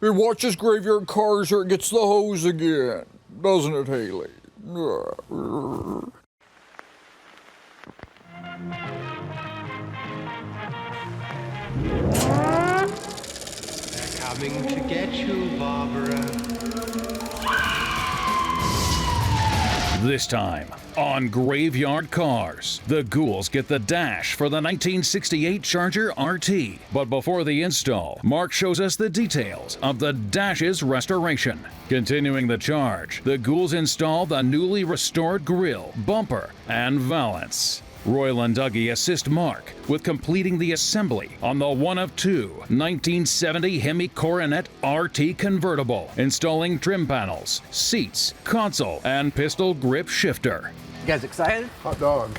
It watches Graveyard Cars or it gets the hose again. Doesn't it, Haley? They're coming to get you, Barbara. This time, on Graveyard Cars, the ghouls get the dash for the 1968 Charger RT. But before the install, Mark shows us the details of the dash's restoration. Continuing the charge, the ghouls install the newly restored grille, bumper, and valance. Royal and Dougie assist Mark with completing the assembly on the one of two 1970 Hemi Coronet RT convertible, installing trim panels, seats, console, and pistol grip shifter. You guys excited? Hot dog.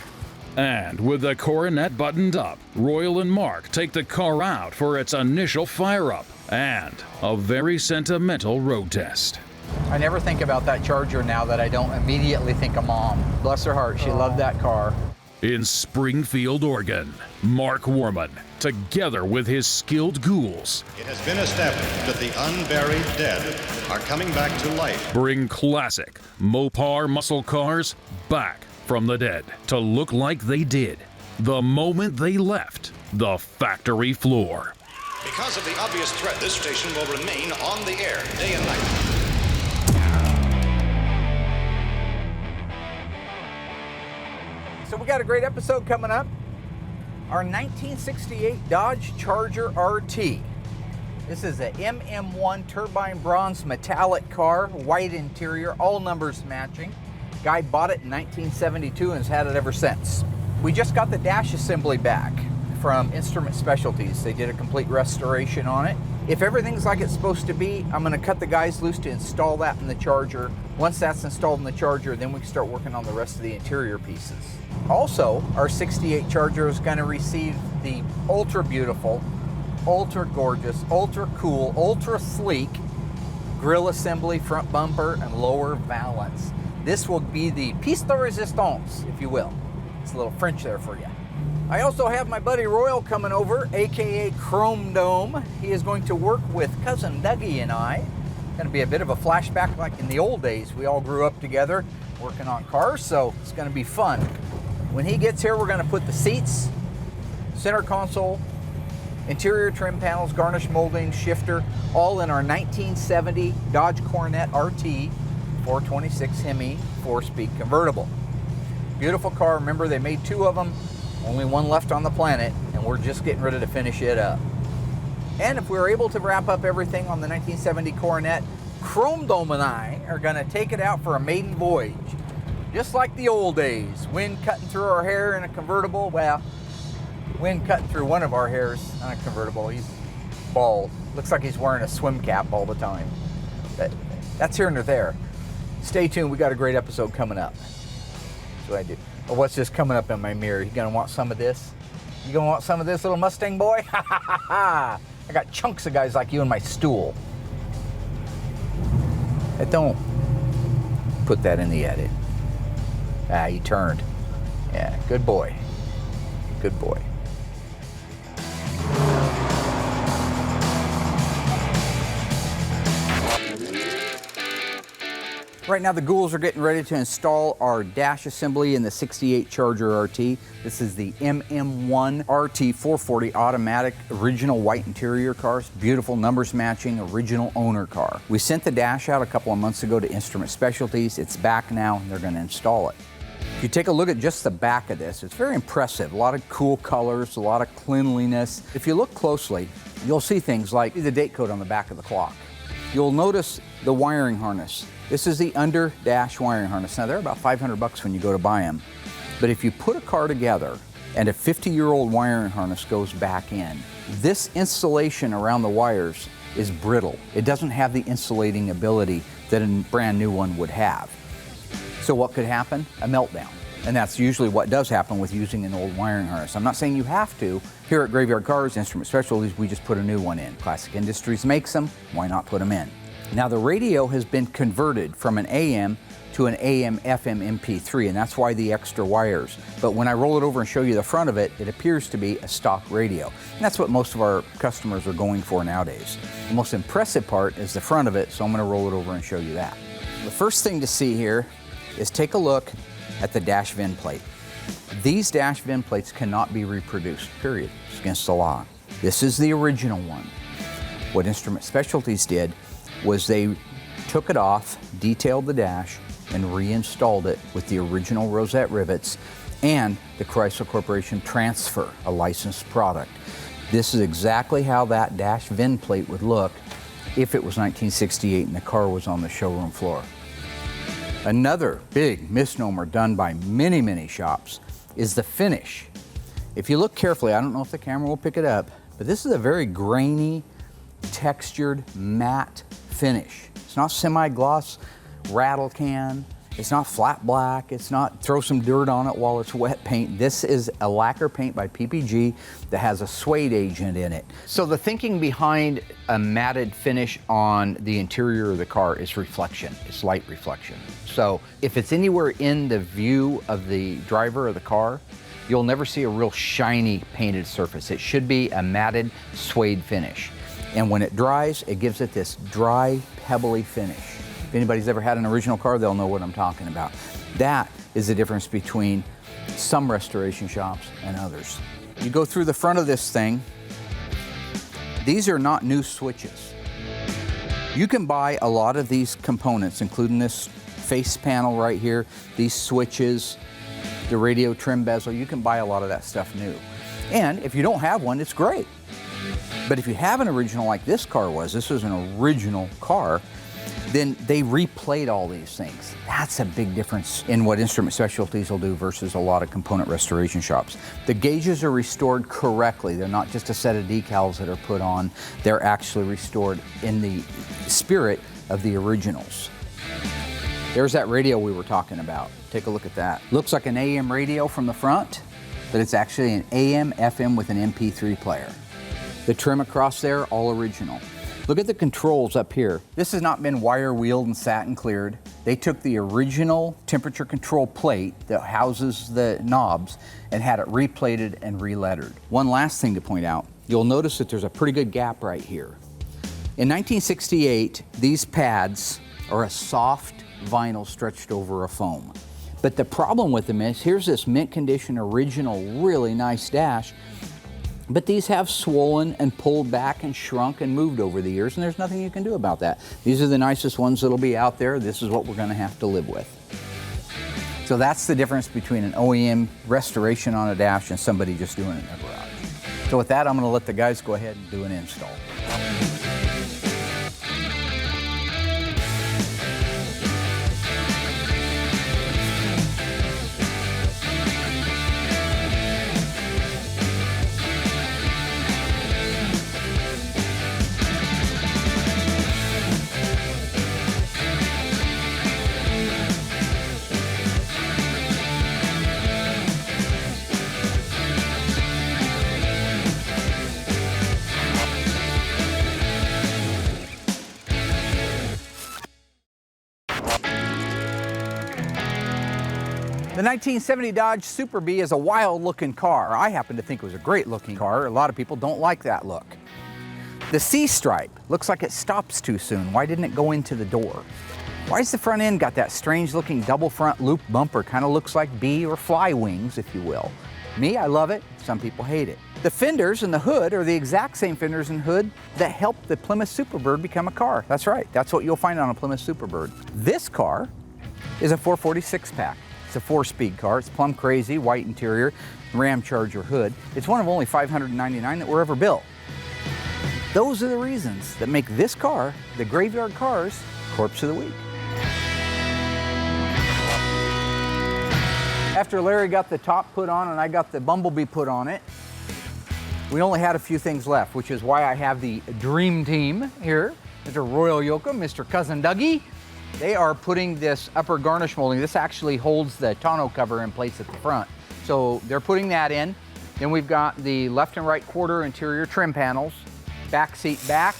And with the Coronet buttoned up, Royal and Mark take the car out for its initial fire-up and a very sentimental road test. I never think about that Charger now that I don't immediately think of Mom. Bless her heart, she loved that car. In Springfield, Oregon, Mark Worman, together with his skilled ghouls, It has been established that the unburied dead are coming back to life. bring classic Mopar muscle cars back from the dead to look like they did the moment they left the factory floor. Because of the obvious threat, this station will remain on the air day and night. So we got a great episode coming up. Our 1968 Dodge Charger RT. This is a MM1 turbine bronze metallic car, white interior, all numbers matching. Guy bought it in 1972 and has had it ever since. We just got the dash assembly back from Instrument Specialties. They did a complete restoration on it. If everything's like it's supposed to be, I'm going to cut the guys loose to install that in the Charger. Once that's installed in the Charger, then we can start working on the rest of the interior pieces. Also, our 68 Charger is going to receive the ultra beautiful, ultra gorgeous, ultra cool, ultra sleek grille assembly, front bumper, and lower valance. This will be the piece de resistance, if you will. It's a little French there for you. I also have my buddy Royal coming over, aka Chrome Dome. He is going to work with cousin Dougie and I. Going to be a bit of a flashback like in the old days. We all grew up together working on cars, so it's going to be fun. When he gets here, we're going to put the seats, center console, interior trim panels, garnish molding, shifter, all in our 1970 Dodge Coronet RT 426 Hemi 4-speed convertible. Beautiful car. Remember, they made two of them. Only one left on the planet, and we're just getting ready to finish it up. And if we're able to wrap up everything on the 1970 Coronet, Chrome Dome and I are going to take it out for a maiden voyage. Just like the old days. Wind cutting through our hair in a convertible. Well, wind cutting through one of our hairs on a convertible. He's bald. Looks like he's wearing a swim cap all the time. But that's here and there. Stay tuned. We got a great episode coming up. That's what I do. Or what's this coming up in my mirror? You gonna want some of this? You gonna want some of this, little Mustang boy? Ha ha ha ha! I got chunks of guys like you in my stool. And don't put that in the edit. Ah, you turned. Yeah, good boy. Good boy. Right now the ghouls are getting ready to install our dash assembly in the 68 Charger RT. This is the MM1 RT 440 automatic, original white interior cars, beautiful numbers matching, original owner car. We sent the dash out a couple of months ago to Instrument Specialties. It's back now and they're going to install it. If you take a look at just the back of this, it's very impressive. A lot of cool colors, a lot of cleanliness. If you look closely, you'll see things like the date code on the back of the clock. You'll notice the wiring harness. This is the under dash wiring harness. Now they're about $500 when you go to buy them. But if you put a car together and a 50-year-old wiring harness goes back in, this insulation around the wires is brittle. It doesn't have the insulating ability that a brand new one would have. So what could happen? A meltdown. And that's usually what does happen with using an old wiring harness. I'm not saying you have to. Here at Graveyard Cars, Instrument Specialties, we just put a new one in. Classic Industries makes them, why not put them in? Now the radio has been converted from an AM to an AM, FM, MP3, and that's why the extra wires. But when I roll it over and show you the front of it, it appears to be a stock radio. And that's what most of our customers are going for nowadays. The most impressive part is the front of it, so I'm going to roll it over and show you that. The first thing to see here is take a look at the dash VIN plate. These dash VIN plates cannot be reproduced, period. It's against the law. This is the original one. What Instrument Specialties did was they took it off, detailed the dash, and reinstalled it with the original rosette rivets and the Chrysler Corporation Transfer, a licensed product. This is exactly how that dash VIN plate would look if it was 1968 and the car was on the showroom floor. Another big misnomer done by many, many shops is the finish. If you look carefully, I don't know if the camera will pick it up, but this is a very grainy, textured, matte finish. It's not semi-gloss rattle can. It's not flat black. It's not throw some dirt on it while it's wet paint. This is a lacquer paint by PPG that has a suede agent in it. So the thinking behind a matted finish on the interior of the car is reflection. It's light reflection. So if it's anywhere in the view of the driver of the car, you'll never see a real shiny painted surface. It should be a matted suede finish. And when it dries, it gives it this dry, pebbly finish. If anybody's ever had an original car, they'll know what I'm talking about. That is the difference between some restoration shops and others. You go through the front of this thing, these are not new switches. You can buy a lot of these components, including this face panel right here, these switches, the radio trim bezel. You can buy a lot of that stuff new. And if you don't have one, it's great. But if you have an original like this car was, this was an original car, then they replayed all these things. That's a big difference in what Instrument Specialties will do versus a lot of component restoration shops. The gauges are restored correctly. They're not just a set of decals that are put on. They're actually restored in the spirit of the originals. There's that radio we were talking about. Take a look at that. Looks like an AM radio from the front, but it's actually an AM, FM with an MP3 player. The trim across there, all original. Look at the controls up here. This has not been wire wheeled and satin cleared. They took the original temperature control plate that houses the knobs and had it replated and relettered. One last thing to point out, you'll notice that there's a pretty good gap right here. In 1968, these pads are a soft vinyl stretched over a foam. But the problem with them is, here's this mint condition original, really nice dash, but these have swollen and pulled back and shrunk and moved over the years, and there's nothing you can do about that. These are the nicest ones that'll be out there. This is what we're gonna have to live with. So that's the difference between an OEM restoration on a dash and somebody just doing it in their garage. So with that, I'm gonna let the guys go ahead and do an install. The 1970 Dodge Super Bee is a wild-looking car. I happen to think it was a great-looking car. A lot of people don't like that look. The C-stripe looks like it stops too soon. Why didn't it go into the door? Why's the front end got that strange-looking double front loop bumper? Kind of looks like bee or fly wings, if you will. Me, I love it. Some people hate it. The fenders and the hood are the exact same fenders and hood that helped the Plymouth Superbird become a car. That's right. That's what you'll find on a Plymouth Superbird. This car is a 446 pack. It's a 4-speed car. It's plumb crazy, white interior, Ram Charger hood. It's one of only 599 that were ever built. Those are the reasons that make this car, the Graveyard Carz, Corpse of the Week. After Larry got the top put on and I got the Bumblebee put on it, we only had a few things left, which is why I have the Dream Team here. Mr. Royal Yoakum, Mr. Cousin Dougie. They are putting this upper garnish molding. This actually holds the tonneau cover in place at the front. So they're putting that in. Then we've got the left and right quarter interior trim panels, back seat back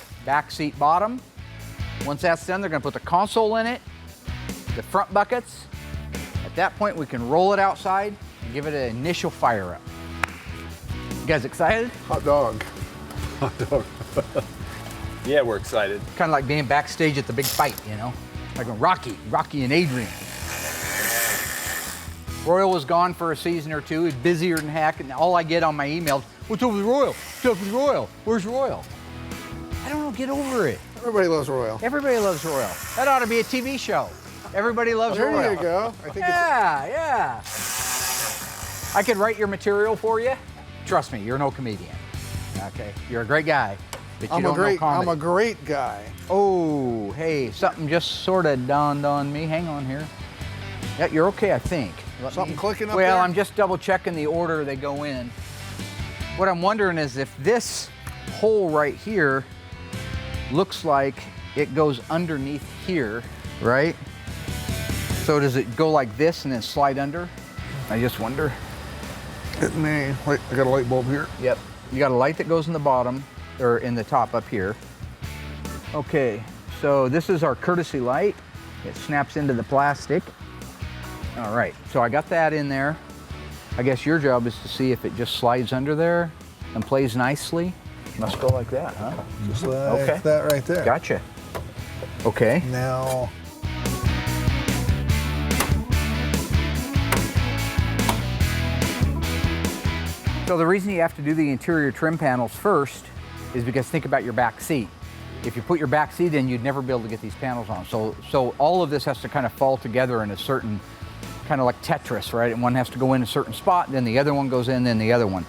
seat bottom. Once that's done, they're gonna put the console in it, the front buckets. At that point, we can roll it outside and give it an initial fire up. You guys excited? Hot dog. Hot dog. Yeah, we're excited. Kind of like being backstage at the big fight, you know? Like when Rocky and Adrian. Royal was gone for a season or two. He's busier than heck, and all I get on my emails, what's up with Royal? What's up with Royal? Where's Royal? I don't know, get over it. Everybody loves Royal. Everybody loves Royal. That ought to be a TV show. Everybody loves Royal. There you go. I think Yeah. I could write your material for you. Trust me, you're no comedian. Okay, you're a great guy, but you don't know comedy. I'm a great guy. Oh, hey, something just sort of dawned on me. Hang on here. Yeah, you're okay, I think. Something clicking up there? Well, I'm just double checking the order they go in. What I'm wondering is if this hole right here looks like it goes underneath here, right? So does it go like this and then slide under? I just wonder. It may. Wait, I got a light bulb here. Yep. You got a light that goes in the bottom, or in the top up here. Okay, so this is our courtesy light. It snaps into the plastic. All right, so I got that in there. I guess your job is to see if it just slides under there and plays nicely. Must go like that, huh? Just like that right there. Gotcha. Okay. Now, so the reason you have to do the interior trim panels first is because think about your back seat. If you put your back seat in, you'd never be able to get these panels on. So all of this has to kind of fall together in a certain, kind of like Tetris, right? And one has to go in a certain spot, then the other one goes in, then the other one.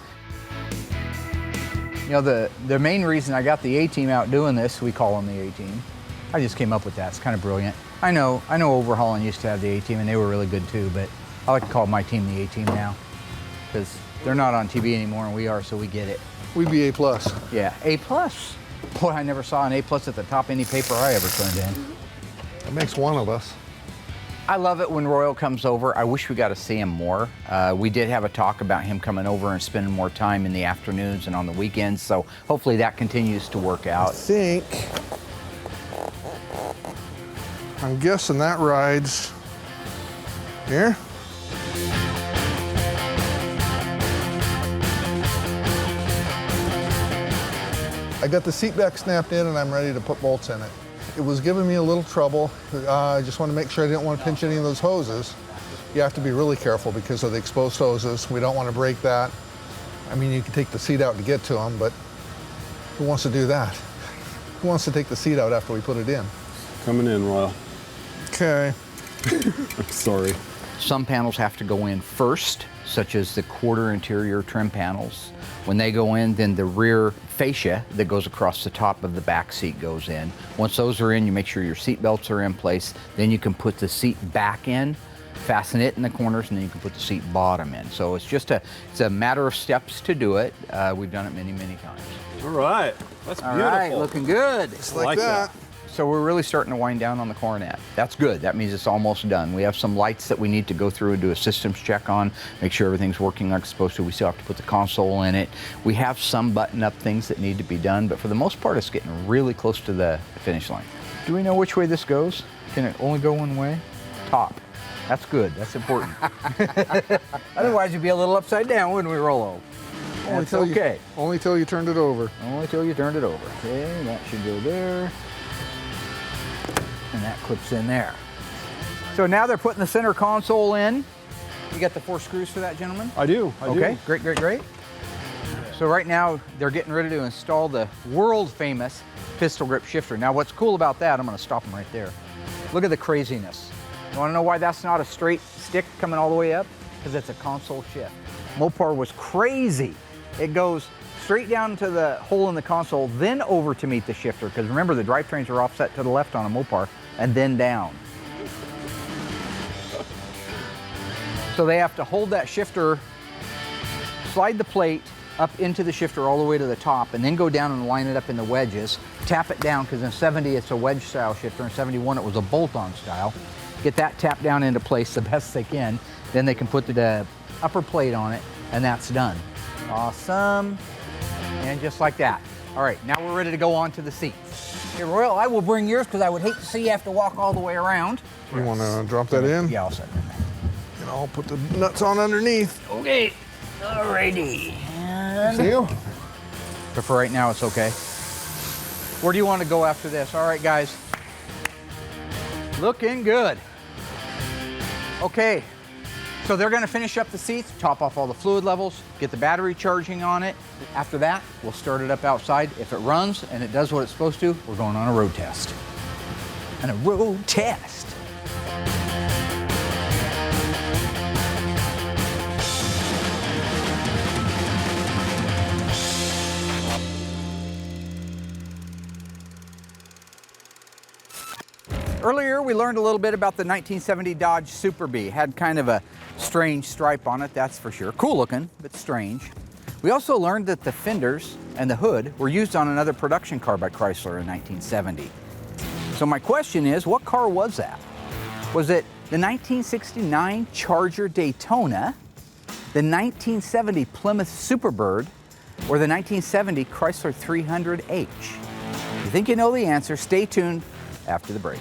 You know, the main reason I got the A-Team out doing this, we call them the A-Team. I just came up with that, it's kind of brilliant. I know Overhauling used to have the A-Team and they were really good too, but I like to call my team the A-Team now because they're not on TV anymore and we are, so we get it. we'd be A+. Yeah, A+. Boy, I never saw an A+ at the top of any paper I ever turned in. That makes one of us. I love it when Royal comes over. I wish we got to see him more. We did have a talk about him coming over and spending more time in the afternoons and on the weekends, so hopefully that continues to work out. I'm guessing that rides here. I got the seat back snapped in and I'm ready to put bolts in it. It was giving me a little trouble. I just want to make sure I didn't want to pinch any of those hoses. You have to be really careful because of the exposed hoses. We don't want to break that. I mean, you can take the seat out to get to them, but who wants to do that? Who wants to take the seat out after we put it in? Coming in, Royal. Okay. I'm sorry. Some panels have to go in first, such as the quarter interior trim panels. When they go in, then the rear fascia that goes across the top of the back seat goes in. Once those are in, you make sure your seat belts are in place. Then you can put the seat back in, fasten it in the corners, and then you can put the seat bottom in. So it's just it's a matter of steps to do it. We've done it many, many times. All right. That's beautiful. All right, looking good. Just like that. So we're really starting to wind down on the Coronet. That's good. That means it's almost done. We have some lights that we need to go through and do a systems check on, make sure everything's working like it's supposed to. We still have to put the console in it. We have some button-up things that need to be done, but for the most part, it's getting really close to the finish line. Do we know which way this goes? Can it only go one way? Top. That's good. That's important. Otherwise, you'd be a little upside down when we roll over. Only till you turned it over. Only till you turned it over. Okay, that should go there. And that clips in there. So now they're putting the center console in. You got the 4 screws for that, gentlemen? I do. Okay, great, great, great. So right now they're getting ready to install the world famous pistol grip shifter. Now what's cool about that, I'm gonna stop them right there. Look at the craziness. You wanna know why that's not a straight stick coming all the way up? Because it's a console shift. Mopar was crazy. It goes straight down to the hole in the console, then over to meet the shifter, because remember the drivetrains are offset to the left on a Mopar, and then down. So they have to hold that shifter, slide the plate up into the shifter all the way to the top, and then go down and line it up in the wedges, tap it down, because in 70 it's a wedge style shifter, in 71 it was a bolt-on style. Get that tapped down into place the best they can, then they can put the upper plate on it, and that's done. Awesome. And just like that. All right, now we're ready to go on to the seats. Here, Royal, I will bring yours because I would hate to see you have to walk all the way around. You want to drop that in? Yeah, I'll set it in there. And I'll put the nuts on underneath. Okay, alrighty. See you? But for right now, it's okay. Where do you want to go after this? All right, guys. Looking good. Okay, so they're going to finish up the seats, top off all the fluid levels, get the battery charging on it. After that, we'll start it up outside. If it runs and it does what it's supposed to, we're going on a road test. And a road test. Earlier, we learned a little bit about the 1970 Dodge Super Bee. Had kind of a strange stripe on it, that's for sure. Cool looking, but strange. We also learned that the fenders and the hood were used on another production car by Chrysler in 1970. So my question is, what car was that? Was it the 1969 Charger Daytona, the 1970 Plymouth Superbird, or the 1970 Chrysler 300H? If you think you know the answer, stay tuned after the break.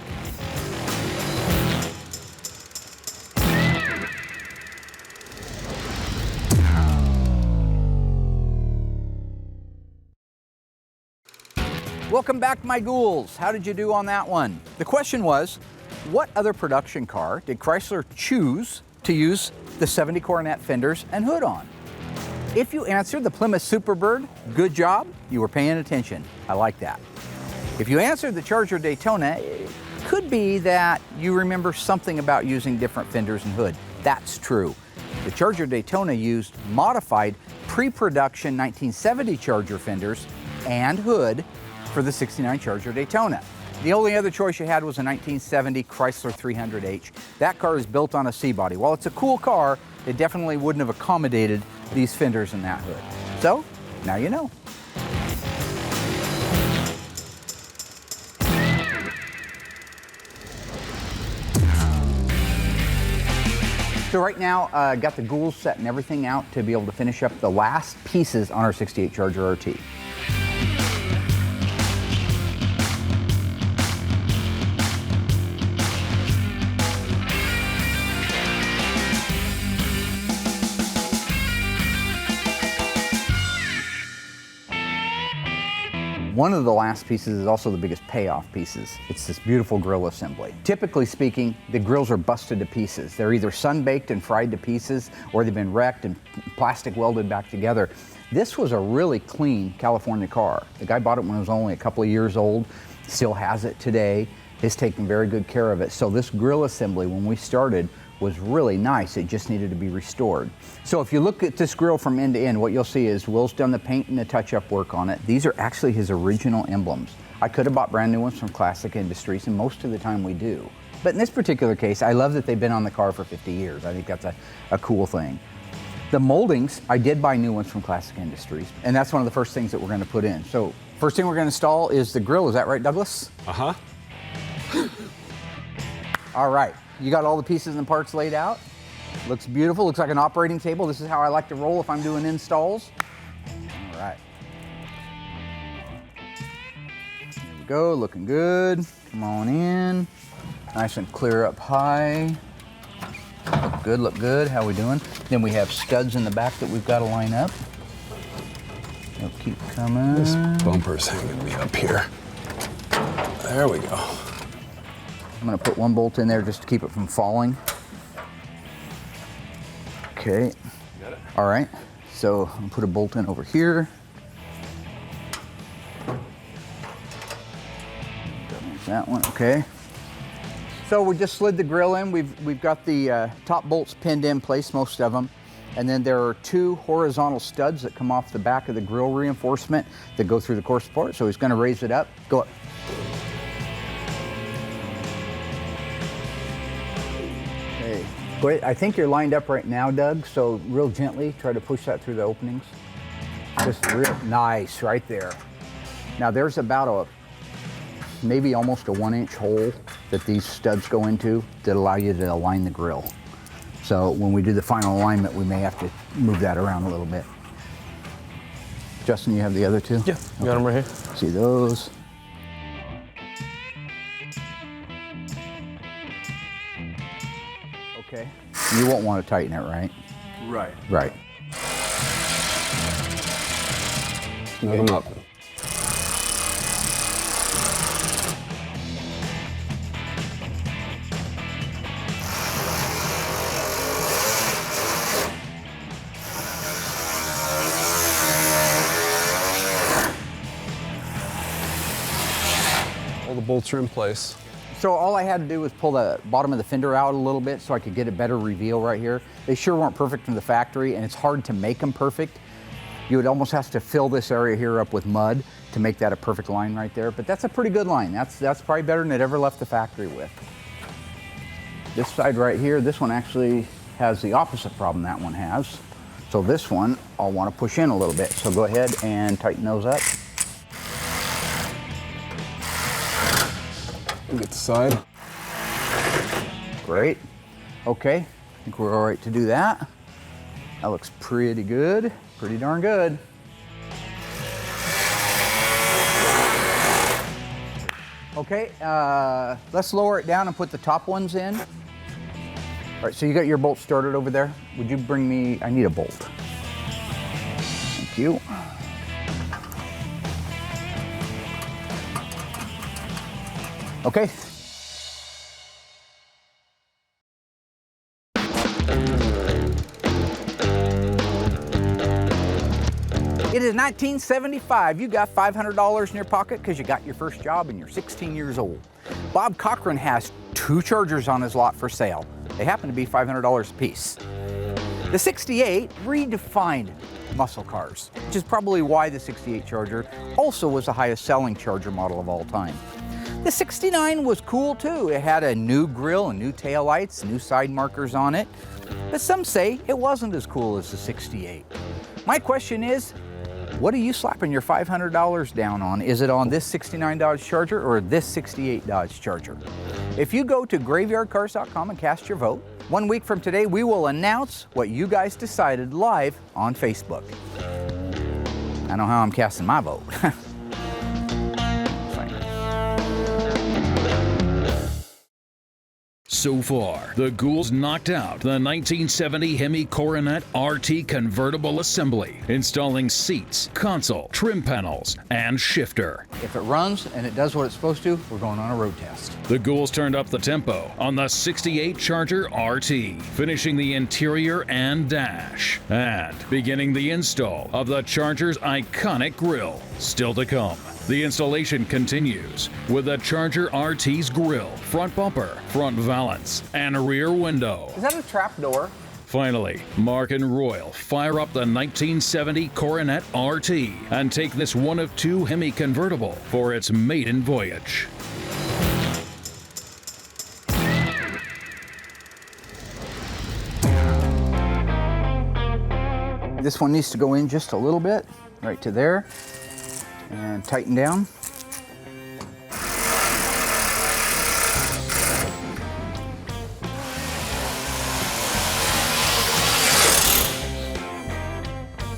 Welcome back, my ghouls. How did you do on that one? The question was, what other production car did Chrysler choose to use the 70 Coronet fenders and hood on? If you answered the Plymouth Superbird, good job, you were paying attention. I like that. If you answered the Charger Daytona, it could be that you remember something about using different fenders and hood. That's true. The Charger Daytona used modified pre-production 1970 Charger fenders and hood for the 69 Charger Daytona. The only other choice you had was a 1970 Chrysler 300H. That car is built on a C-body. While it's a cool car, it definitely wouldn't have accommodated these fenders and that hood. So, now you know. So right now, got the ghouls setting everything out to be able to finish up the last pieces on our 68 Charger RT. One of the last pieces is also the biggest payoff pieces. It's this beautiful grill assembly. Typically speaking, the grills are busted to pieces. They're either sun-baked and fried to pieces, or they've been wrecked and plastic welded back together. This was a really clean California car. The guy bought it when it was only a couple of years old, still has it today, has taken very good care of it. So this grill assembly, when we started, was really nice. It just needed to be restored. So if you look at this grill from end to end, what you'll see is Will's done the paint and the touch-up work on it. These are actually his original emblems. I could have bought brand new ones from Classic Industries, and most of the time we do. But in this particular case, I love that they've been on the car for 50 years. I think that's a cool thing. The moldings, I did buy new ones from Classic Industries, and that's one of the first things that we're going to put in. So first thing we're going to install is the grill. Is that right, Douglas? Uh-huh. All right. You got all the pieces and parts laid out. Looks beautiful, looks like an operating table. This is how I like to roll if I'm doing installs. All right. There we go, looking good. Come on in. Nice and clear up high. Look good, look good. How we doing? Then we have studs in the back that we've got to line up. They'll keep coming. This bumper's hanging me up here. There we go. I'm gonna put one bolt in there just to keep it from falling. Okay. Got it. All right. So I'm gonna put a bolt in over here. That one, okay. So we just slid the grill in. We've got the top bolts pinned in place, most of them. And then there are two horizontal studs that come off the back of the grill reinforcement that go through the core support. So he's gonna raise it up, go up. Great. I think you're lined up right now, Doug, so real gently try to push that through the openings. Just real nice right there. Now there's about maybe almost a 1-inch hole that these studs go into that allow you to align the grill. So when we do the final alignment, we may have to move that around a little bit. Justin, you have the other two? Yeah, you got them right here. See those? Okay. You won't want to tighten it, right? Right. Right. Snug them up. All the bolts are in place. So all I had to do was pull the bottom of the fender out a little bit so I could get a better reveal right here. They sure weren't perfect from the factory, and it's hard to make them perfect. You would almost have to fill this area here up with mud to make that a perfect line right there, but that's a pretty good line. That's probably better than it ever left the factory with. This side right here, this one actually has the opposite problem that one has. So this one, I'll want to push in a little bit. So go ahead and tighten those up. Get the side. Great. Okay, I think we're all right to do that. That looks pretty good, pretty darn good. Okay, let's lower it down and put the top ones in. All right, so you got your bolt started over there. Would you bring me, I need a bolt. Thank you. Okay. It is 1975. You got $500 in your pocket because you got your first job and you're 16 years old. Bob Cochran has 2 Chargers on his lot for sale. They happen to be $500 a piece. The 68 redefined muscle cars, which is probably why the 68 Charger also was the highest selling Charger model of all time. The 69 was cool too. It had a new grille and new taillights, new side markers on it. But some say it wasn't as cool as the 68. My question is, what are you slapping your $500 down on? Is it on this 69 Dodge Charger or this 68 Dodge Charger? If you go to graveyardcars.com and cast your vote, 1 week from today, we will announce what you guys decided live on Facebook. I know how I'm casting my vote. So far, the Ghouls knocked out the 1970 Hemi Coronet RT convertible assembly, installing seats, console, trim panels, and shifter. If it runs and it does what it's supposed to, we're going on a road test. The Ghouls turned up the tempo on the 68 Charger RT, finishing the interior and dash, and beginning the install of the Charger's iconic grille. Still to come. The installation continues with the Charger RT's grille, front bumper, front valance, and rear window. Is that a trap door? Finally, Mark and Royal fire up the 1970 Coronet RT and take this one of 2 Hemi convertible for its maiden voyage. This one needs to go in just a little bit, right to there, and tighten down.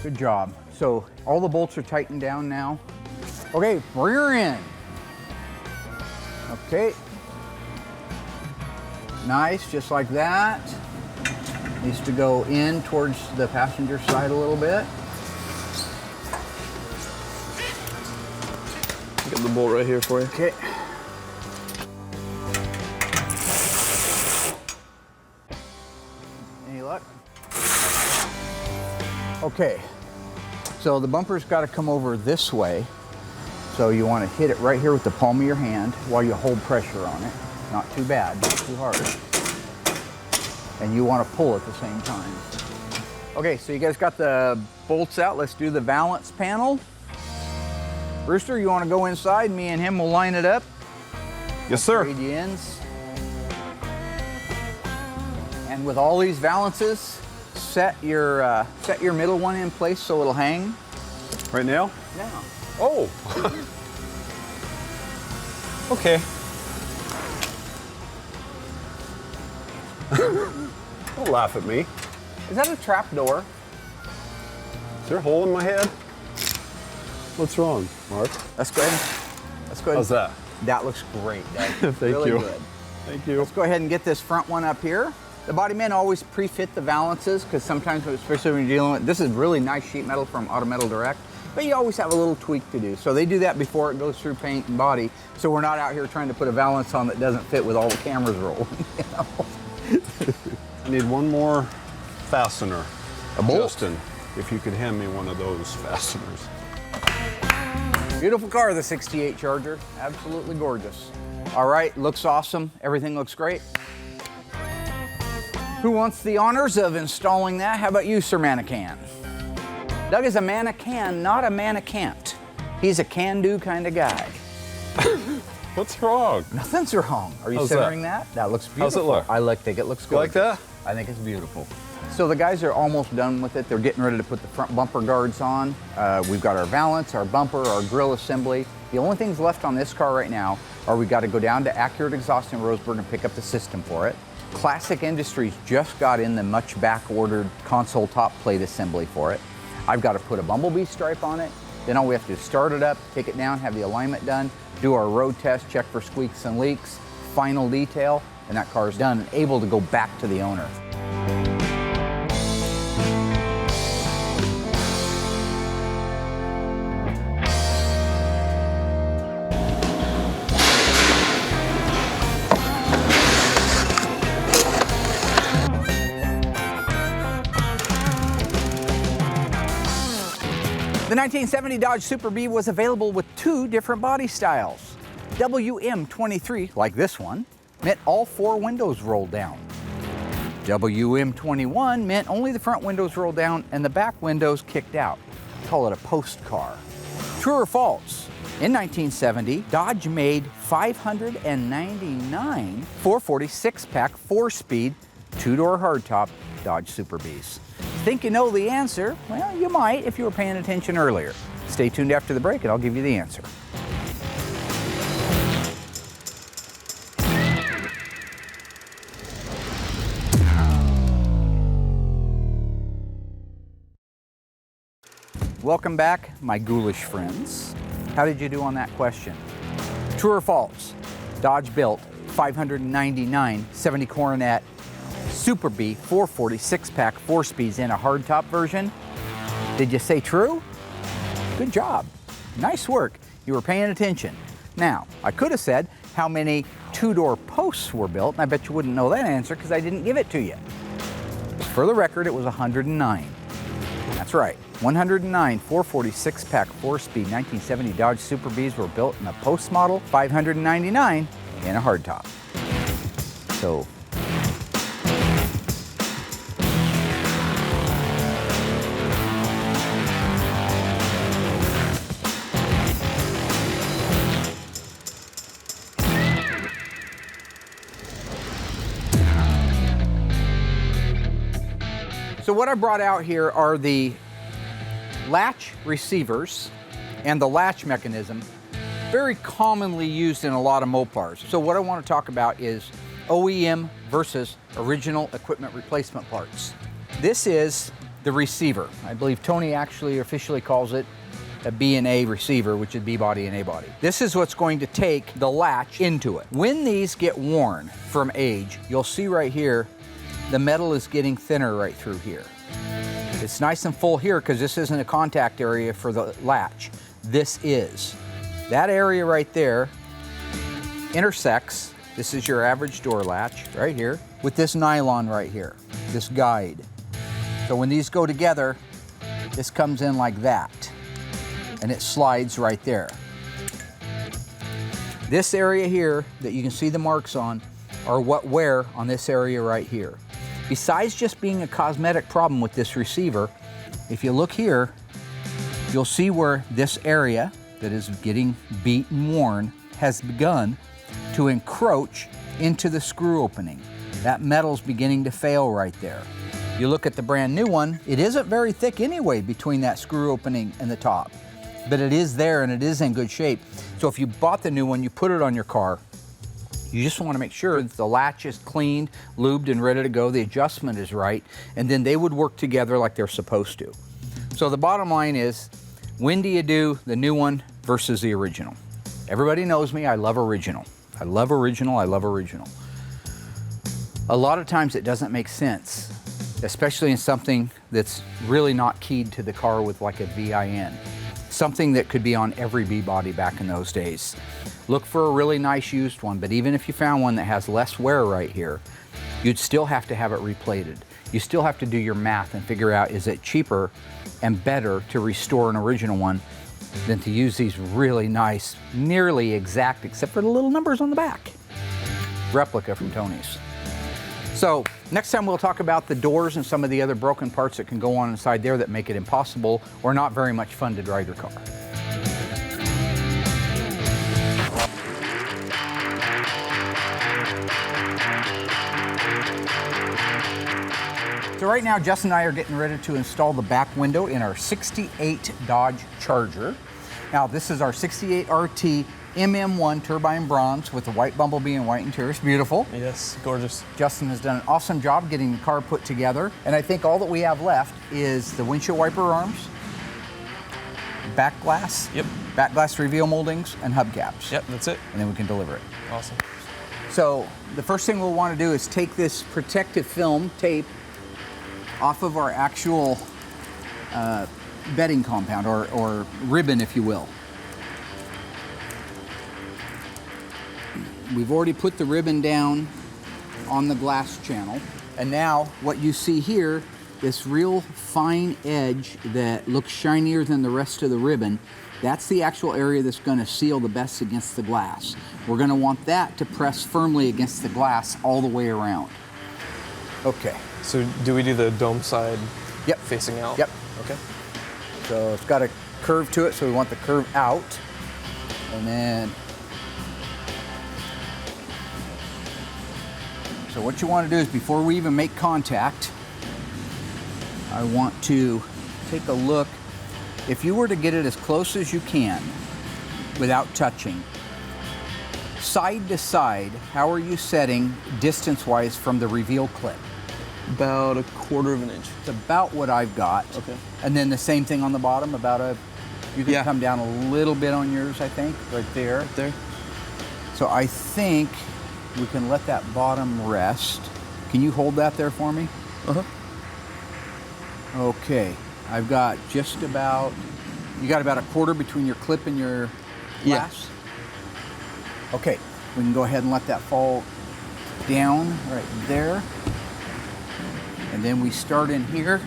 Good job. So all the bolts are tightened down now. Okay, rear end. Okay. Nice, just like that. Needs to go in towards the passenger side a little bit. Get the bolt right here for you. Okay. Any luck? Okay. So the bumper's got to come over this way. So you want to hit it right here with the palm of your hand while you hold pressure on it. Not too bad, not too hard. And you want to pull at the same time. Okay, so you guys got the bolts out. Let's do the valance panel. Brewster, you want to go inside? Me and him will line it up. Yes, sir. Trade you ends. And with all these valances, set your middle one in place so it'll hang. Right now? Now. Oh. Okay. Don't laugh at me. Is that a trap door? Is there a hole in my head? What's wrong, Mark? Let's go ahead. Let's go ahead. How's that? That looks great. That's Thank really you. good. Thank you. Let's go ahead and get this front one up here. The body men always pre-fit the valances because sometimes, especially when you're dealing with, this is really nice sheet metal from Auto Metal Direct, but you always have a little tweak to do. So they do that before it goes through paint and body. So we're not out here trying to put a valance on that doesn't fit with all the cameras rolling. You know? I need one more fastener. A bolt? Justin, if you could hand me one of those fasteners. Beautiful car, the 68 Charger. Absolutely gorgeous. All right, looks awesome. Everything looks great. Who wants the honors of installing that? How about you, Sir Mannequin? Doug is a mannequin, not a mannequin. He's a can-do kind of guy. What's wrong? Nothing's wrong. Are you centering that? That looks beautiful. How's it look? I think it looks good. You like that? I think it's beautiful. So the guys are almost done with it. They're getting ready to put the front bumper guards on. We've got our valance, our bumper, our grille assembly. The only things left on this car right now are we got to go down to Accurate Exhaust in Roseburg and pick up the system for it. Classic Industries just got in the much back-ordered console top plate assembly for it. I've got to put a bumblebee stripe on it. Then all we have to do is start it up, take it down, have the alignment done, do our road test, check for squeaks and leaks, final detail, and that car is done and able to go back to the owner. The 1970 Dodge Super Bee was available with two different body styles. WM23, like this one, meant all four windows rolled down. WM21 meant only the front windows rolled down and the back windows kicked out. Call it a post car. True or false? In 1970, Dodge made 599 446-pack 4-speed, two-door hardtop Dodge Super Bees. Think you know the answer? Well, you might if you were paying attention earlier. Stay tuned after the break and I'll give you the answer. Welcome back, my ghoulish friends. How did you do on that question? True or false? Dodge built 599 70 Coronet Super Bee 446-pack 4-speeds in a hardtop version. Did you say true? Good job. Nice work. You were paying attention. Now, I could have said how many two-door posts were built, and I bet you wouldn't know that answer because I didn't give it to you. For the record, it was 109. That's right. 109 446-pack 4-speed 1970 Dodge Super Bees were built in a post model, 599 in a hardtop. So, So what I brought out here are the latch receivers and the latch mechanism, very commonly used in a lot of Mopars. So what I want to talk about is OEM versus original equipment replacement parts. This is the receiver. I believe Tony actually officially calls it a B and A receiver, which is B body and A body. This is what's going to take the latch into it. When these get worn from age, you'll see right here, the metal is getting thinner right through here. It's nice and full here because this isn't a contact area for the latch. This is. That area right there intersects, this is your average door latch right here, with this nylon right here, this guide. So when these go together, this comes in like that, and it slides right there. This area here that you can see the marks on are what wear on this area right here. Besides just being a cosmetic problem with this receiver, if you look here, you'll see where this area that is getting beat and worn has begun to encroach into the screw opening. That metal's beginning to fail right there. You look at the brand new one, it isn't very thick anyway between that screw opening and the top, but it is there and it is in good shape. So if you bought the new one, you put it on your car, you just want to make sure that the latch is cleaned, lubed, and ready to go, the adjustment is right, and then they would work together like they're supposed to. So the bottom line is, when do you do the new one versus the original? Everybody knows me, I love original. I love original, I love original. A lot of times it doesn't make sense, especially in something that's really not keyed to the car with like a VIN. Something that could be on every B-body back in those days. Look for a really nice used one, but even if you found one that has less wear right here, you'd still have to have it replated. You still have to do your math and figure out, is it cheaper and better to restore an original one than to use these really nice, nearly exact, except for the little numbers on the back, replica from Tony's. So next time we'll talk about the doors and some of the other broken parts that can go on inside there that make it impossible or not very much fun to drive your car. So right now, Justin and I are getting ready to install the back window in our 68 Dodge Charger. Now this is our 68 RT MM1 turbine bronze with the white bumblebee and white interior. It's beautiful. Yes, gorgeous. Justin has done an awesome job getting the car put together. And I think all that we have left is the windshield wiper arms, back glass, back glass reveal moldings, and hubcaps. Yep, that's it. And then we can deliver it. Awesome. So the first thing we'll want to do is take this protective film tape off of our actual bedding compound or ribbon, if you will. We've already put the ribbon down on the glass channel. And now what you see here, this real fine edge that looks shinier than the rest of the ribbon, that's the actual area that's going to seal the best against the glass. We're going to want that to press firmly against the glass all the way around. Okay. So do we do the dome side facing out? Yep. Okay. So it's got a curve to it, so we want the curve out. And then, so what you want to do is before we even make contact, I want to take a look. If you were to get it as close as you can without touching, side to side, how are you setting distance-wise from the reveal clip? About 1/4 of an inch. It's about what I've got. Okay. And then the same thing on the bottom, you can come down a little bit on yours, I think, right there. Right there. So I think we can let that bottom rest. Can you hold that there for me? Uh-huh. Okay, I've got just about, you got about 1/4 between your clip and your glass? Yeah. Okay, we can go ahead and let that fall down right there. And then we start in here.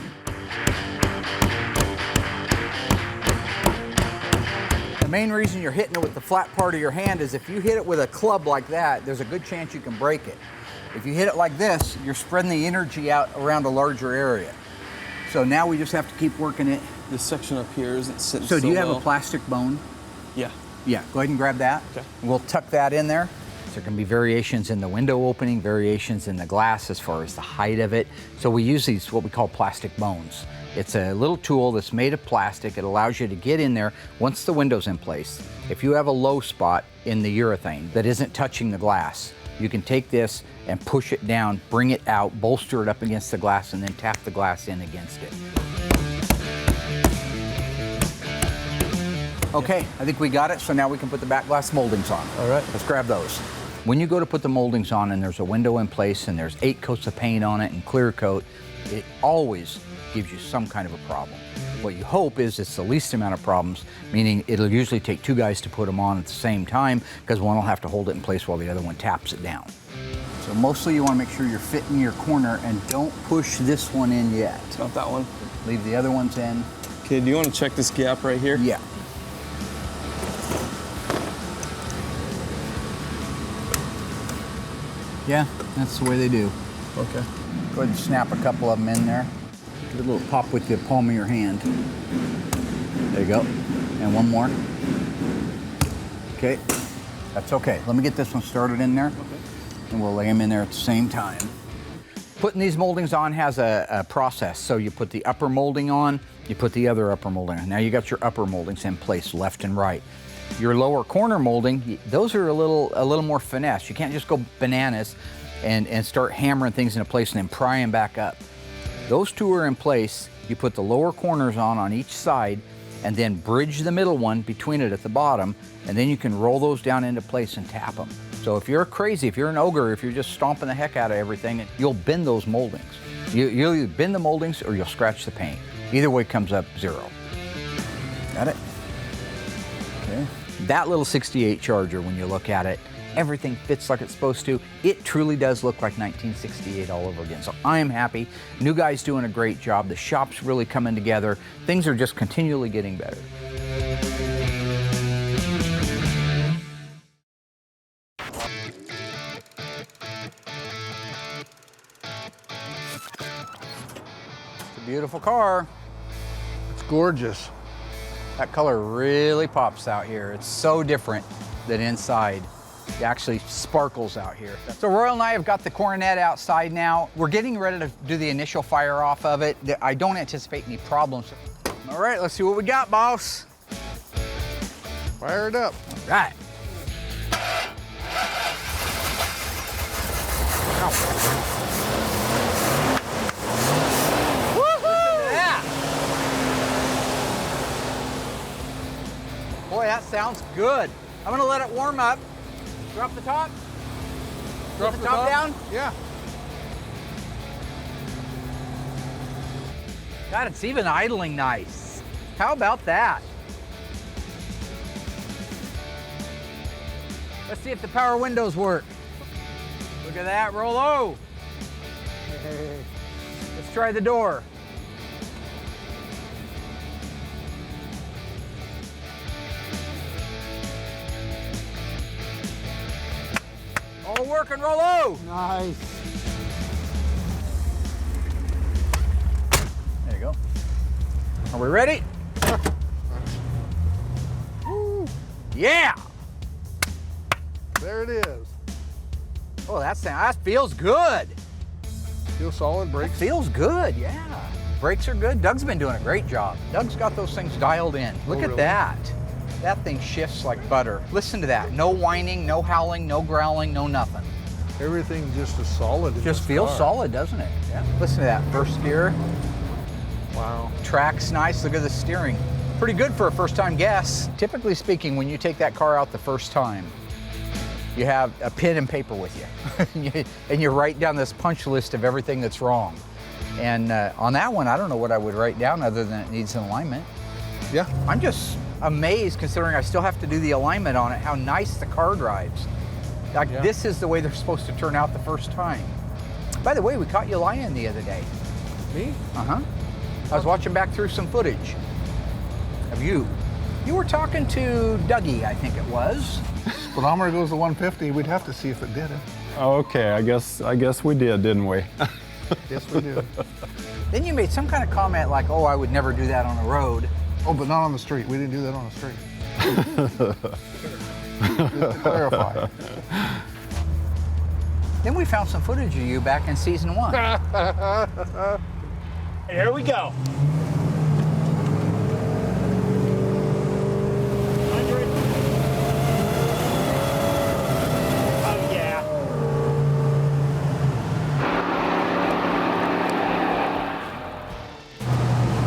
The main reason you're hitting it with the flat part of your hand is if you hit it with a club like that, there's a good chance you can break it. If you hit it like this, you're spreading the energy out around a larger area. So now we just have to keep working it. This section up here isn't sitting so do you have well. a plastic bone? Yeah. Yeah, go ahead and grab that. Okay. We'll tuck that in there. There can be variations in the window opening, variations in the glass as far as the height of it. So we use these, what we call plastic bones. It's a little tool that's made of plastic. It allows you to get in there once the window's in place. If you have a low spot in the urethane that isn't touching the glass, you can take this and push it down, bring it out, bolster it up against the glass, and then tap the glass in against it. Okay, I think we got it, so now we can put the back glass moldings on. All right. Let's grab those. When you go to put the moldings on and there's a window in place and there's 8 coats of paint on it and clear coat, it always gives you some kind of a problem. What you hope is it's the least amount of problems, meaning it'll usually take 2 guys to put them on at the same time because one will have to hold it in place while the other one taps it down. So mostly you want to make sure you're fitting your corner and don't push this one in yet. Not that one. Leave the other ones in. Okay, do you want to check this gap right here? Yeah. Yeah, that's the way they do. Okay. Go ahead and snap a couple of them in there. Give it a little pop with the palm of your hand. There you go. And one more. Okay, that's okay. Let me get this one started in there. Okay. And we'll lay them in there at the same time. Putting these moldings on has a process. So you put the upper molding on, you put the other upper molding on. Now you got your upper moldings in place, left and right. Your lower corner molding, those are a little more finesse. You can't just go bananas and start hammering things into place and then pry them back up. Those two are in place. You put the lower corners on each side and then bridge the middle one between it at the bottom, and then you can roll those down into place and tap them. So if you're crazy, if you're an ogre, if you're just stomping the heck out of everything, you'll bend those moldings. You'll either bend the moldings or you'll scratch the paint. Either way comes up 0. Got it? Okay. That little 68 Charger, when you look at it, everything fits like it's supposed to. It truly does look like 1968 all over again. So I am happy. New guy's doing a great job. The shop's really coming together. Things are just continually getting better. It's a beautiful car. It's gorgeous. That color really pops out here. It's so different than inside. It actually sparkles out here. So Royal and I have got the Coronet outside now. We're getting ready to do the initial fire off of it. I don't anticipate any problems. All right, let's see what we got, boss. Fire it up. All right. Boy, that sounds good. I'm gonna let it warm up. Drop the top. Drop the top down. Yeah. God, it's even idling nice. How about that? Let's see if the power windows work. Look at that, Rollo. Let's try the door. All working, Rollo. Nice. There you go. Are we ready? Woo. Yeah. There it is. Oh, that feels good. Feel solid, brakes? Feels good, yeah. Brakes are good. Doug's been doing a great job. Doug's got those things dialed in. Look at really? that. That thing shifts like butter. Listen to that. No whining, no howling, no growling, no nothing. Everything just is solid. Just feels solid, doesn't it? Yeah. Listen to that. First gear. Wow. Track's nice. Look at the steering. Pretty good for a first-time guest. Typically speaking, when you take that car out the first time, you have a pen and paper with you. And you write down this punch list of everything that's wrong. And on that one, I don't know what I would write down other than it needs an alignment. Yeah. I'm just amazed, considering I still have to do the alignment on it, how nice the car drives. Like, this is the way they're supposed to turn out the first time. By the way, we caught you lying the other day. Me? Uh-huh. I was watching back through some footage of you. You were talking to Dougie, I think it was. Speedometer goes to 150. We'd have to see if it did it. Okay, I guess we did, didn't we? Yes, we do. Then you made some kind of comment like, oh, I would never do that on the road. Oh, but not on the street. We didn't do that on the street. Just to clarify. Then we found some footage of you back in season 1. Here we go. 100. Oh, yeah.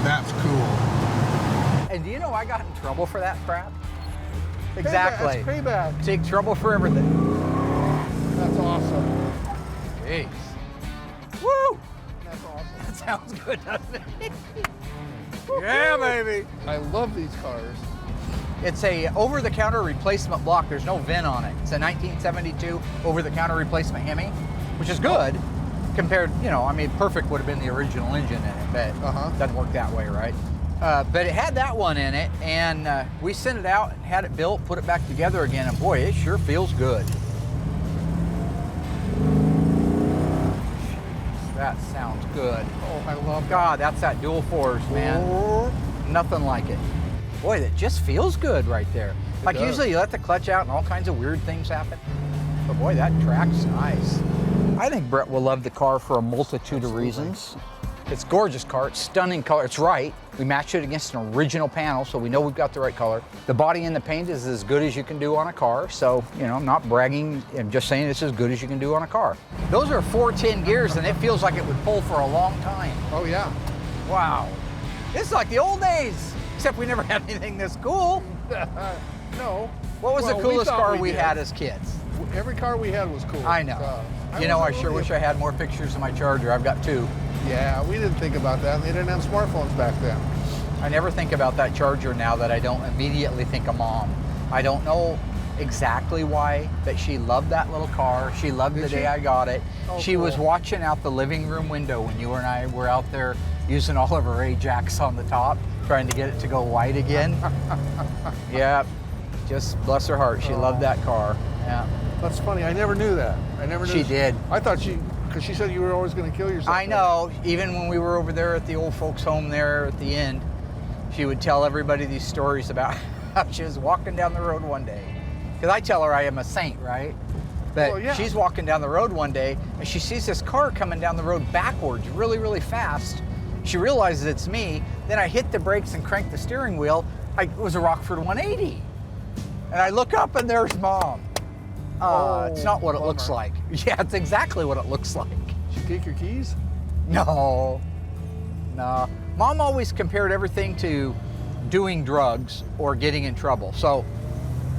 That's cool. And do you know I got in trouble for that crap? Exactly. That's payback. Take trouble for everything. That's awesome. Jeez. Woo! That's awesome. That sounds good, doesn't it? Yeah, baby. I love these cars. It's a over-the-counter replacement block. There's no VIN on it. It's a 1972 over-the-counter replacement Hemi, which is good compared, you know, I mean, perfect would have been the original engine in it, but doesn't work that way, right? But it had that one in it, and we sent it out and had it built, put it back together again, and boy, it sure feels good. That sounds good. Oh, I love God, that's that dual fours, man. Nothing like it. Boy, that just feels good right there. Like usually you let the clutch out and all kinds of weird things happen. But boy, that track's nice. I think Brett will love the car for a multitude of reasons. It's a gorgeous car, it's stunning color, it's right. We matched it against an original panel, so we know we've got the right color. The body and the paint is as good as you can do on a car, so, you know, I'm not bragging, I'm just saying it's as good as you can do on a car. Those are 410 gears, and it feels like it would pull for a long time. Oh, yeah. Wow. This is like the old days, except we never had anything this cool. No. What was Well, the coolest we thought car we we did. had as kids? Every car we had was cool. I know. You know, I sure wish I had more pictures of my Charger. I've got 2. Yeah, we didn't think about that. They didn't have smartphones back then. I never think about that Charger now that I don't immediately think of Mom. I don't know exactly why, but she loved that little car. She loved the day I got it. Oh, she was cool. watching out the living room window when you and I were out there using all of her Ajax on the top, trying to get it to go white again. Yeah, just bless her heart. She loved that car. Yeah. That's funny. I never knew that. I never knew. She did. I thought because she said you were always going to kill yourself. I know. Even when we were over there at the old folks' home there at the end, she would tell everybody these stories about how she was walking down the road one day. Because I tell her I am a saint, right? But Well, yeah. she's walking down the road one day and she sees this car coming down the road backwards really, really fast. She realizes it's me. Then I hit the brakes and crank the steering wheel. It was a Rockford 180. And I look up and there's Mom. It's not what it looks like. Yeah, it's exactly what it looks like. Did she take your keys? No. Mom always compared everything to doing drugs or getting in trouble. So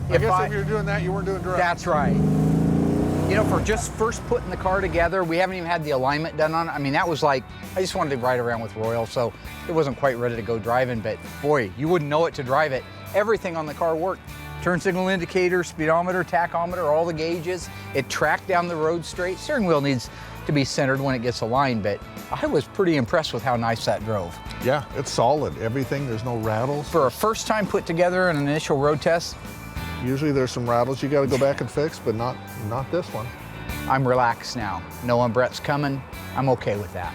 I guess if you're doing that, you weren't doing drugs. That's right. You know, for just first putting the car together, we haven't even had the alignment done on it. I mean, that was like, I just wanted to ride around with Royal, so it wasn't quite ready to go driving, but boy, you wouldn't know it to drive it. Everything on the car worked. Turn signal indicator, speedometer, tachometer, all the gauges. It tracked down the road straight. Steering wheel needs to be centered when it gets aligned, but I was pretty impressed with how nice that drove. Yeah, it's solid. Everything, there's no rattles. For a first time put together in an initial road test, Usually there's some rattles you got to go back and fix, but not this one. I'm relaxed now. Knowing Brett's coming, I'm okay with that.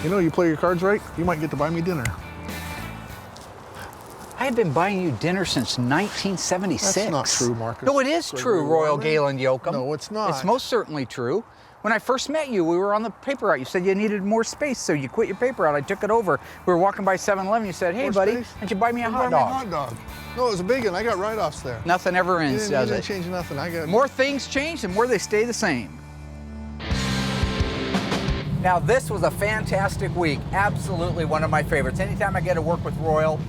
You know, you play your cards right, you might get to buy me dinner. I have been buying you dinner since 1976. That's not true, Marcus. No, it is true, Royal Galen Yoakum. No, it's not. It's most certainly true. When I first met you, we were on the paper route. You said you needed more space, so you quit your paper route. I took it over. We were walking by 7-Eleven. You said, hey, More buddy, space? why don't you buy me a hot Buy me dog? hot dog. No, it was a big one. I got write-offs there. Nothing ever ends, You does didn't it? change nothing. I got More things change, the more they stay the same. Now, this was a fantastic week. Absolutely one of my favorites. Anytime I get to work with Royal,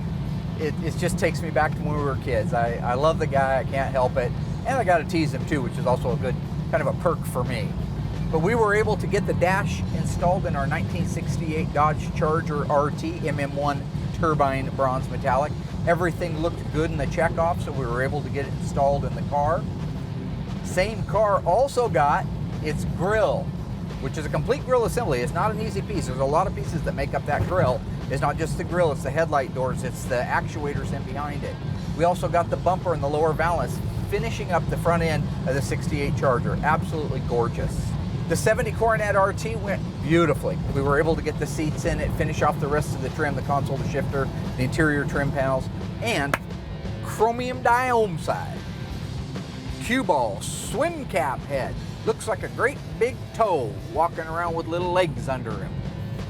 it just takes me back to when we were kids. I love the guy. I can't help it. And I got to tease him, too, which is also a good kind of a perk for me. But we were able to get the dash installed in our 1968 Dodge Charger RT MM1 turbine bronze metallic. Everything looked good in the checkoff, so we were able to get it installed in the car. Same car also got its grille, which is a complete grille assembly. It's not an easy piece. There's a lot of pieces that make up that grille. It's not just the grille, it's the headlight doors, it's the actuators in behind it. We also got the bumper and the lower valance, finishing up the front end of the 68 Charger. Absolutely gorgeous. The 70 Coronet RT went beautifully. We were able to get the seats in it, finish off the rest of the trim, the console, the shifter, the interior trim panels, and chromium diome side. Cue ball, swim cap head. Looks like a great big toe walking around with little legs under him.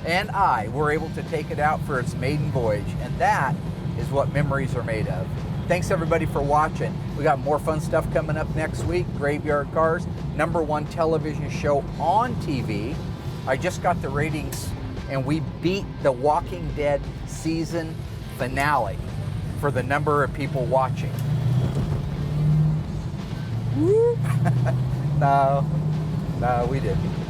And I were able to take it out for its maiden voyage, and that is what memories are made of. Thanks everybody for watching. We got more fun stuff coming up next week. Graveyard Carz, #1 television show on TV. I just got the ratings and we beat The Walking Dead season finale for the number of people watching. No, we didn't.